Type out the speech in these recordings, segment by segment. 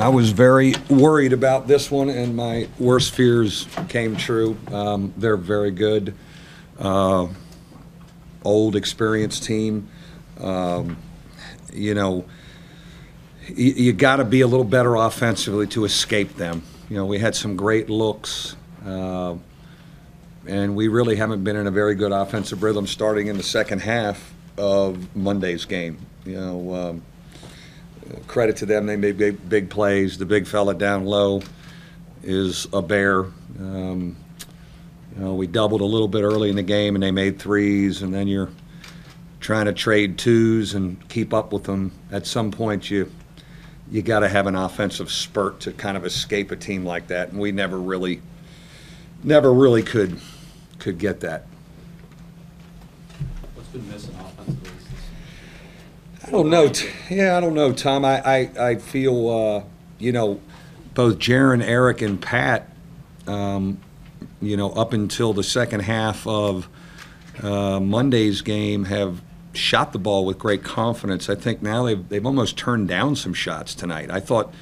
I was very worried about this one, and my worst fears came true. They're very good, old, experienced team. You know, you got to be a little better offensively to escape them. You know, we had some great looks, and we really haven't been in a very good offensive rhythm starting in the second half of Monday's game. You know, credit to them, they made big plays. The big fella down low is a bear. You know, we doubled a little bit early in the game, and they made threes, and then you're trying to trade twos and keep up with them. At some point, you got to have an offensive spurt to kind of escape a team like that, and we never really could get that. What's been missing offensively? I don't know. I don't know, Tom. I feel you know, both Jaron, Eric, and Pat, you know, up until the second half of Monday's game, have shot the ball with great confidence. I think now they've almost turned down some shots tonight. I thought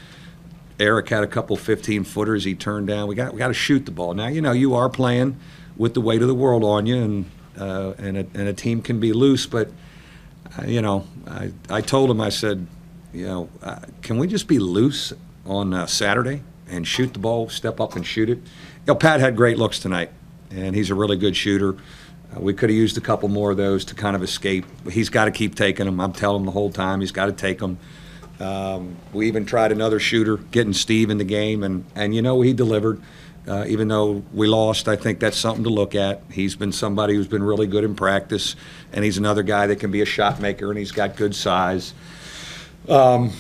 Eric had a couple 15-footers he turned down. We got to shoot the ball. Now, you know, you are playing with the weight of the world on you, and a team can be loose, but you know, I told him, I said, you know, can we just be loose on Saturday and shoot the ball, step up and shoot it? You know, Pat had great looks tonight, and he's a really good shooter. We could have used a couple more of those to kind of escape. He's got to keep taking them. I'm telling him the whole time he's got to take them. We even tried another shooter, getting Steve in the game, and you know, he delivered. Even though we lost, I think that's something to look at. He's been somebody who's been really good in practice, and he's another guy that can be a shot maker, and he's got good size. But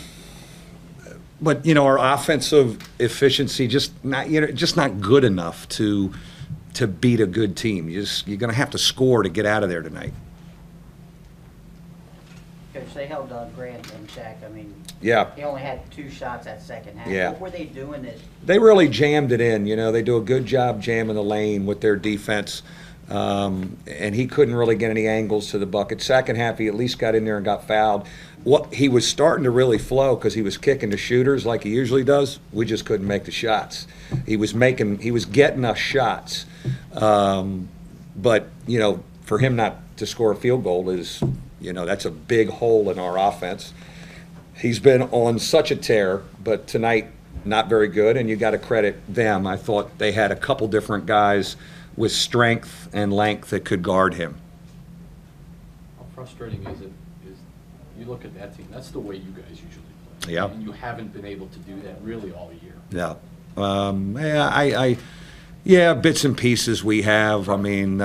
you know, our offensive efficiency just not good enough to beat a good team. You're going to have to score to get out of there tonight. Coach, they held Grant in check. I mean, yeah, he only had 2 shots that second half. Yeah. What were they doing that? They really jammed it in. You know, they do a good job jamming the lane with their defense, and he couldn't really get any angles to the bucket. Second half, he at least got in there and got fouled. He was starting to really flow because he was kicking the shooters like he usually does. We just couldn't make the shots. He was getting us shots, but you know, for him not to score a field goal is, you know, that's a big hole in our offense. He's been on such a tear, but tonight not very good, and you got to credit them. I thought they had a couple different guys with strength and length that could guard him. How frustrating is it? You look at that team, that's the way you guys usually play. Yeah. And you haven't been able to do that really all year. Yeah. Yeah, bits and pieces we have. I mean,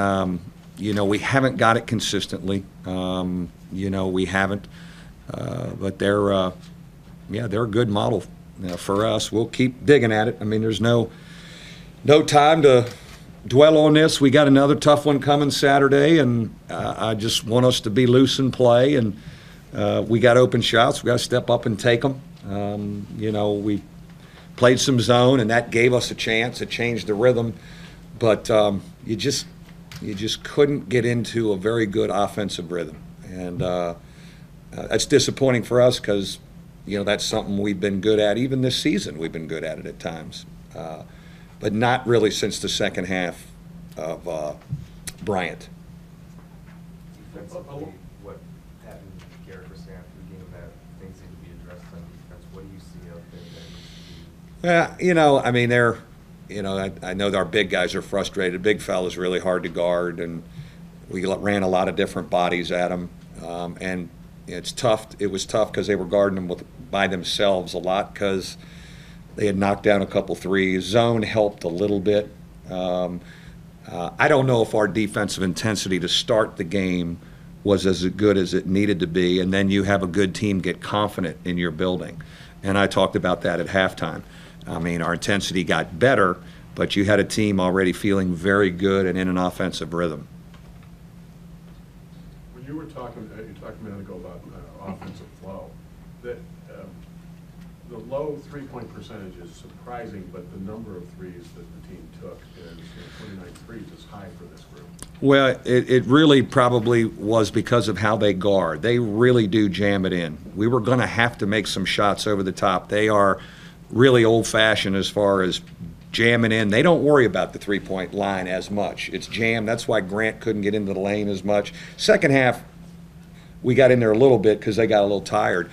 you know, we haven't got it consistently. You know, we haven't. But they're a good model for us. We'll keep digging at it. I mean, there's no time to dwell on this. We got another tough one coming Saturday, and I just want us to be loose and play. And we got open shots. We got to step up and take them. You know, we played some zone, and that gave us a chance. It changed the rhythm, but you just couldn't get into a very good offensive rhythm, and that's disappointing for us because, you know, that's something we've been good at. Even this season, we've been good at it at times, but not really since the second half of Bryant. Defensively, what happened, Garrett was saying after the game, that things need to be addressed on defense. What do you see out there that needs to be? Yeah, you know, I mean, you know, I know our big guys are frustrated. Big fella's really hard to guard, and we ran a lot of different bodies at him, and it's tough. It was tough because they were guarding them by themselves a lot because they had knocked down a couple threes. Zone helped a little bit. I don't know if our defensive intensity to start the game was as good as it needed to be, and then you have a good team get confident in your building. And I talked about that at halftime. I mean, our intensity got better, but you had a team already feeling very good and in an offensive rhythm. When you talked a minute ago about offensive flow, that the low three-point percentage is surprising, but the number of threes that the team took, and 29 threes, is high for this group. Well, it really probably was because of how they guard. They really do jam it in. We were going to have to make some shots over the top. They are really old-fashioned as far as jamming in. They don't worry about the three-point line as much. It's jammed. That's why Grant couldn't get into the lane as much. Second half, we got in there a little bit because they got a little tired.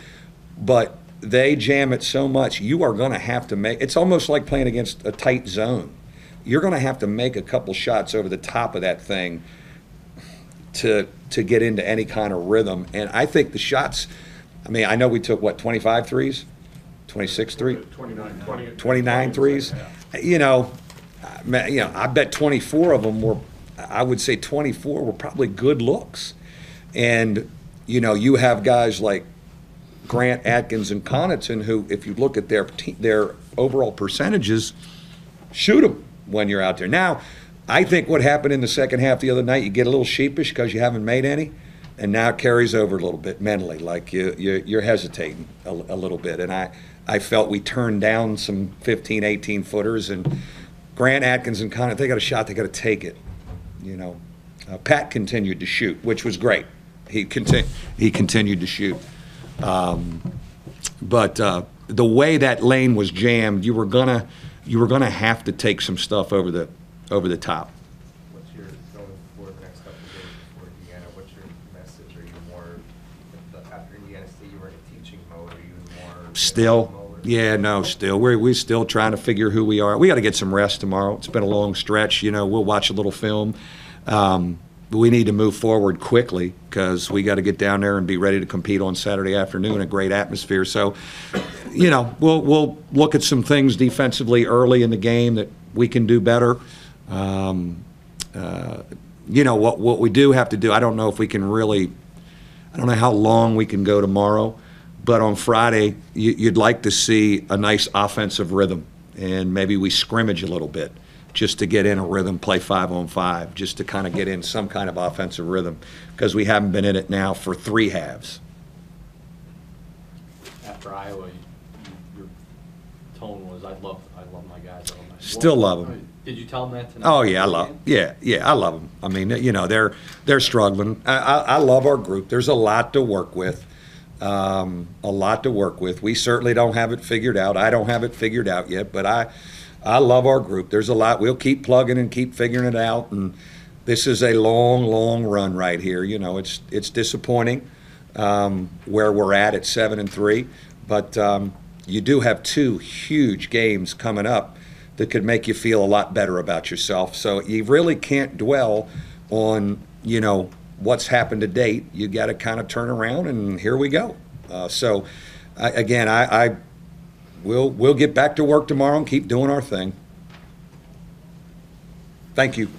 But they jam it so much, you are going to have to make – it's almost like playing against a tight zone. You're going to have to make a couple shots over the top of that thing to get into any kind of rhythm. And I think the shots – I mean, I know we took, what, 25 threes? 26 threes? 29 threes? You know, I bet 24 of them were, I would say 24 were probably good looks. And, you know, you have guys like Grant, Atkins, and Connaughton who, if you look at their overall percentages, shoot them when you're out there. Now, I think what happened in the second half the other night, you get a little sheepish because you haven't made any, and now it carries over a little bit mentally, like you're hesitating a little bit. And I felt we turned down some 15, 18-footers, and Grant, Atkins, and Connaughton, they got a shot, they got to take it. You know, Pat continued to shoot, which was great. He continued to shoot. But the way that lane was jammed, you were gonna have to take some stuff over the top. What's your going for the next couple of days before Indiana? What's your message? Are you more after Indiana State? You were in a teaching mode. Are you more Still, mode? yeah, no, still. We're still trying to figure who we are. We got to get some rest tomorrow. It's been a long stretch. You know, we'll watch a little film. But we need to move forward quickly because we got to get down there and be ready to compete on Saturday afternoon. A great atmosphere. So, you know, we'll look at some things defensively early in the game that we can do better. You know, what we do have to do, I don't know if we can really, I don't know how long we can go tomorrow, but on Friday, you'd like to see a nice offensive rhythm, and maybe we scrimmage a little bit just to get in a rhythm, play 5-on-5, just to kind of get in some kind of offensive rhythm, because we haven't been in it now for 3 halves. After Iowa, your tone was, I love my guys. Still love them. Did you tell them that tonight? Oh yeah, I love. Yeah, I love them. I mean, you know, they're struggling. I love our group. There's a lot to work with. A lot to work with. We certainly don't have it figured out. I don't have it figured out yet, but I love our group. There's a lot. We'll keep plugging and keep figuring it out. And this is a long, long run right here. You know, it's disappointing where we're at 7-3, but you do have 2 huge games coming up that could make you feel a lot better about yourself. So you really can't dwell on, you know, what's happened to date. You got to kind of turn around, and here we go. We'll get back to work tomorrow and keep doing our thing. Thank you.